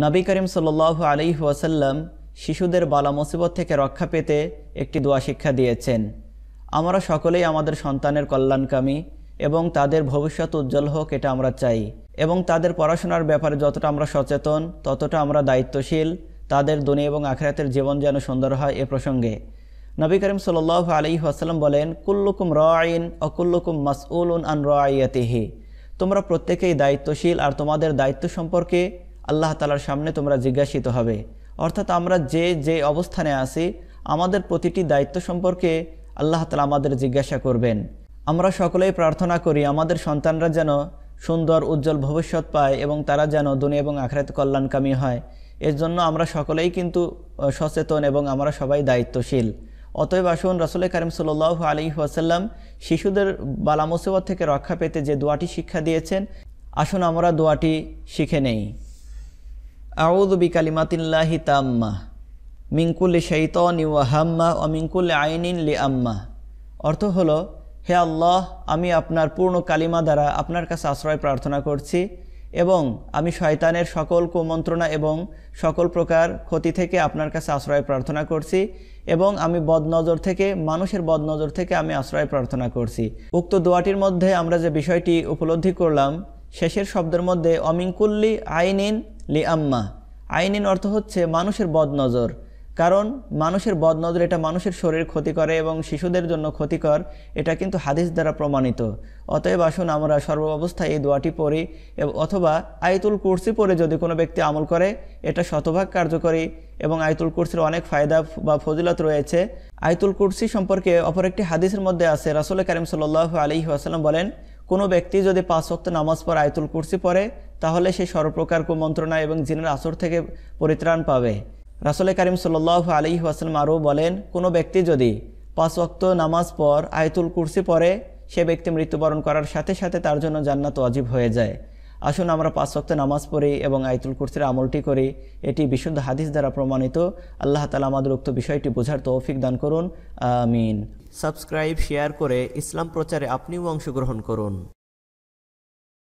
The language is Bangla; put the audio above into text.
নবী করিম সাল্লাল্লাহু আলাইহি ওয়াসাল্লাম শিশুদের বালা মুসিবত থেকে রক্ষা পেতে একটি দোয়া শিক্ষা দিয়েছেন। আমরা সকলেই আমাদের সন্তানের কল্যাণকামী এবং তাদের ভবিষ্যৎ উজ্জ্বল হোক এটা আমরা চাই, এবং তাদের পড়াশোনার ব্যাপারে যতটা আমরা সচেতন ততটা আমরা দায়িত্বশীল। তাদের দুনিয়া এবং আখিরাতের জীবন যেন সুন্দর হয় এ প্রসঙ্গে নবী করিম সাল্লাল্লাহু আলাইহি ওয়াসাল্লাম বলেন, কুল্লুকুম রাঈন ওয়া কুল্লুকুম মাসউলুন আন রাঈয়াতিহি। তোমরা প্রত্যেকেই দায়িত্বশীল আর তোমাদের দায়িত্ব সম্পর্কে আল্লাহ তাআলার সামনে তোমরা জিজ্ঞাসিত হবে। অর্থাৎ আমরা যে অবস্থানে আছি আমাদের প্রতিটি দায়িত্ব সম্পর্কে আল্লাহ তাআলা আমাদের জিজ্ঞাসা করবেন। আমরা সকলেই প্রার্থনা করি আমাদের সন্তানরা যেন সুন্দর উজ্জ্বল ভবিষ্যৎ পায় এবং তারা যেন দুনিয়া এবং আখিরাতে কল্যাণকামী হয়। এর জন্য আমরা সকলেই কিন্তু সচেতন এবং আমরা সবাই দায়িত্বশীল। অতএব আসুন, রাসূল কারীম সাল্লাল্লাহু আলাইহি ওয়াসাল্লাম শিশুদের বালা মুসিবত থেকে রক্ষা পেতে যে দোয়াটি শিক্ষা দিয়েছেন, আসুন আমরা দোয়াটি শিখে নেই। আউযু বিকালিমাতিল্লাহি তাম্মাহ মিন কুল্লি শাইতানি ওয়া হাম্মা ওয়া মিন কুল্লি আইনিন লিআম্মা। অর্থ হলো, হে আল্লাহ, আমি আপনার পূর্ণ কালিমা দ্বারা আপনার কাছে আশ্রয় প্রার্থনা করছি এবং আমি শয়তানের সকল কুমন্ত্রণা এবং সকল প্রকার ক্ষতি থেকে আপনার কাছে আশ্রয় প্রার্থনা করছি এবং আমি বদনজর থেকে, মানুষের বদনজর থেকে আমি আশ্রয় প্রার্থনা করছি। উক্ত দোয়াটির মধ্যে আমরা যে বিষয়টি উপলব্ধি করলাম, শেষের শব্দের মধ্যে অমিনকুল্লি আইনিন লিআম্মা। আইনিন অর্থ হচ্ছে মানুষের বদনজর, কারণ মানুষের বদনজর এটা মানুষের শরীর ক্ষতি করে এবং শিশুদের জন্য ক্ষতিকর, এটা কিন্তু হাদিস দ্বারা প্রমাণিত। অতএব আসুন আমরা সর্বাবস্থায় এই দোয়াটি পড়ি, অথবা আয়াতুল কুরসি পড়ে যদি কোনো ব্যক্তি আমল করে এটা শতভাগ কার্যকরী এবং আয়াতুল কুরসির অনেক ফায়দা বা ফজিলত রয়েছে। আয়াতুল কুরসি সম্পর্কে অপর একটি হাদিসের মধ্যে আছে, রাসূল কারীম সাল্লাল্লাহু আলাইহি ওয়াসাল্লাম বলেন, কোনো ব্যক্তি যদি 5 ওয়াক্ত নামাজ পড়ে আয়াতুল কুরসি পড়ে তাহলে সে সর্বপ্রকার কুমন্ত্রণা এবং জিনের আসর থেকে পরিত্রাণ পাবে। রাসূল কারীম সাল্লাল্লাহু আলাইহি ওয়াসাল্লাম আরও বলেন, কোনো ব্যক্তি যদি 5 ওয়াক্ত নামাজ পড়ে আয়াতুল কুরসি পড়ে সে ব্যক্তি মৃত্যুবরণ করার সাথে সাথে তার জন্য জান্নাত ওয়াজিব হয়ে যায়। আসুন আমরা 5 ওয়াক্ত নামাজ পড়ি এবং আয়াতুল কুরসির আমলটি করি, এটি বিশুদ্ধ হাদিস দ্বারা প্রমাণিত। আল্লাহ তাআলা আমাদের উক্ত বিষয়টি বোঝার তৌফিক দান করুন, আমিন। সাবস্ক্রাইব, শেয়ার করে ইসলাম প্রচারে আপনিও অংশগ্রহণ করুন।